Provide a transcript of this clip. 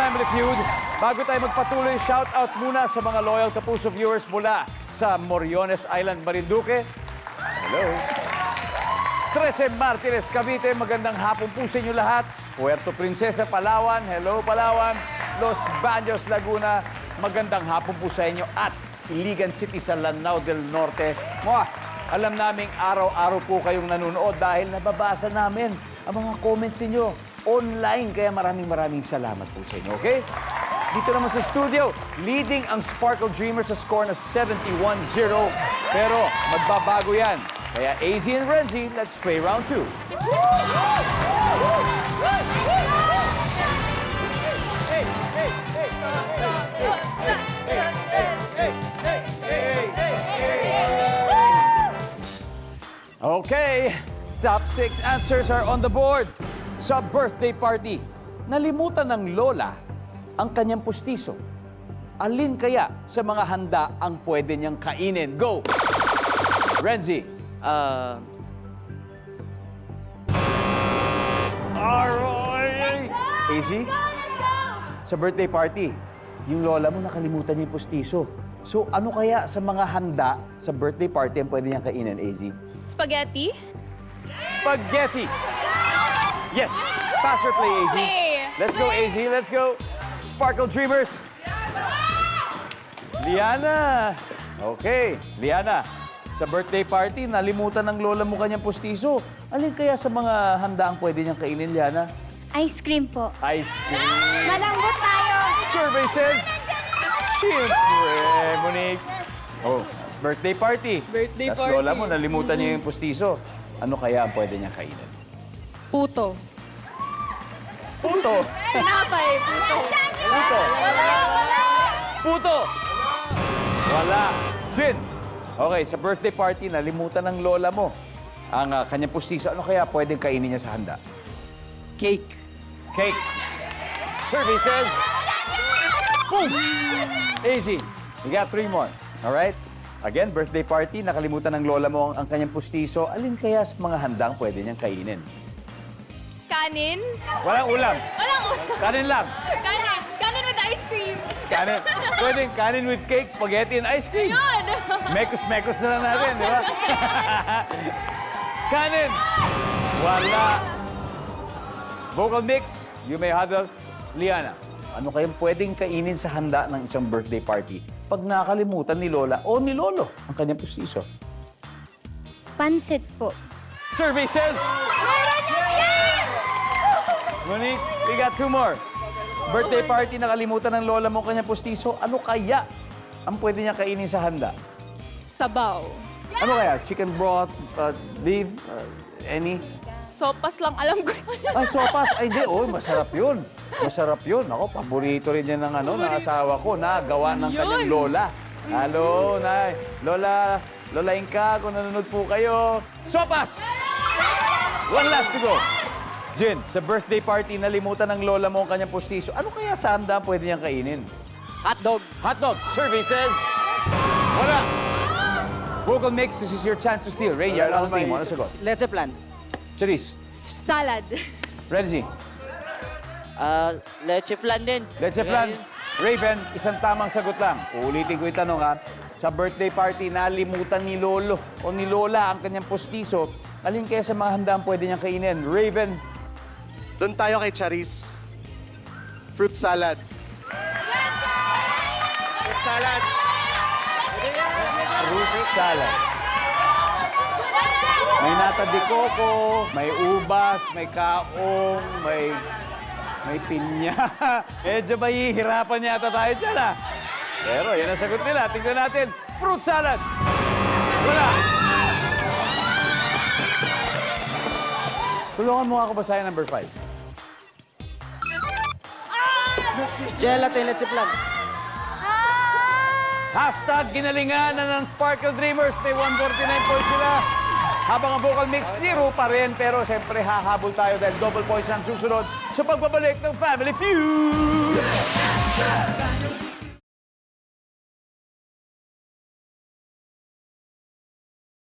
Family Feud. Bago tayo magpatuloy, shout out muna sa mga loyal Kapuso viewers mula sa Moriones Island, Marinduque. Hello. 13 Martires, Cavite. Magandang hapon po sa inyo lahat. Puerto Princesa, Palawan. Hello, Palawan. Los Baños, Laguna. Magandang hapon po sa inyo. At Iligan City sa Lanao del Norte. Mwah! Alam naming araw-araw po kayong nanonood dahil nababasa namin ang mga comments ninyo online. Kaya maraming salamat po sa inyo, okay? Dito naman sa studio, leading ang Sparkle Dreamers sa score na 71-0. Pero magbabago yan. Kaya AZ and Renzi, let's play round 2. Okay, top 6 answers are on the board. Sa birthday party, nalimutan ng lola ang kanyang pustiso. Alin kaya sa mga handa ang pwede niyang kainin? Go! Renzi. Aroy! AZ? Sa birthday party, yung lola mo nakalimutan niya yung pustiso. So, ano kaya sa mga handa sa birthday party ang pwede niyang kainin, AZ? Spaghetti? Spaghetti! Yes! Pass or play, AZ? Let's go, AZ. Let's go. Sparkle Dreamers. Liana. Okay, Liana. Sa birthday party, nalimutan ng lola mo kanyang pustiso. Alin kaya sa mga handa ang pwede niyang kainin, Liana? Ice cream po. Ice cream. Malambot tayo. Survey says, siyempre, Monique. Oh, birthday party. Birthday Tas party. lola mo, nalimutan niya yung pustiso. Ano kaya ang pwede niyang kainin? Puto. Puto. Tinapay, puto. Puto. Puto. Wala. Sin. Okay, sa birthday party, nalimutan ng lola mo ang kanyang pustiso. Ano kaya pwedeng kainin niya sa handa? Cake. Cake. Survey says... Boom! Easy. You got 3 more. Alright? Again, birthday party, nakalimutan ng lola mo ang kanyang pustiso. Alin kaya sa mga handang pwede niyang kainin? Kanin? Walang ulam. Walang ulam. Kanin lang. Kanin. Kanin with ice cream. Kanin. Pwedeng kanin with cake, spaghetti, and ice cream. Yun. Mekos-mekos na lang natin, di ba? Kanin. Wala. Vocal mix, you may huddle. Liana, ano kayang pwedeng kainin sa handa ng isang birthday party pag nakalimutan ni Lola o ni Lolo ang kanyang pustiso? Pansit po. Survey says... Monique, we got 2 more. Birthday party, nakalimutan ng Lola mo ang kanyang pustiso. Ano kaya ang pwede niya kainin sa handa? Sabaw. Ano kaya? Chicken broth, beef, any? Sopas lang alam ko. Ay, sopas. Ay, hindi. Oh, masarap yun. Masarap yun. Ako, paborito rin yan ng, ng asawa ko na gawa ng kanyang lola. Hello, Nay. Lola, Lola Inka, kung nanonood po kayo. Sopas! One last to go. Jen, sa birthday party, nalimutan ng lola mo ang kanyang pustiso. Ano kaya sa handa ang pwede niyang kainin? Hotdog. Hotdog. Survey says... Wala. Vocal mix, this is your chance to steal. Ray, you're on the team. Ano sagot? Leche plan. Charis. Salad. Renzi. Leche flan din. Let's flan. Raven, isang tamang sagot lang. Uulitin ko yung tanong ha. Sa birthday party, nalimutan ni Lolo o ni Lola ang kanyang postiso. Alin kaya sa mga handang pwede niyang kainin? Raven. Doon tayo kay Charis. Fruit salad. Fruit salad. Fruit salad. May nata de coco, may ubas, may kaong, may pinya. Medyo mahihirapan yata tayo dyan, ha? Pero yan ang sagot nila. Tingnan natin. Fruit salad. Wala. Tulungan mo ako basahin number 5. Gelatin, leche plan. Hashtag ginalingan na ng Sparkle Dreamers. May 149 points sila. Habang ang vocal mix, 0 pa rin. Pero siyempre, hahabol tayo dahil double points ang susunod sa pagbabalik ng Family Feud.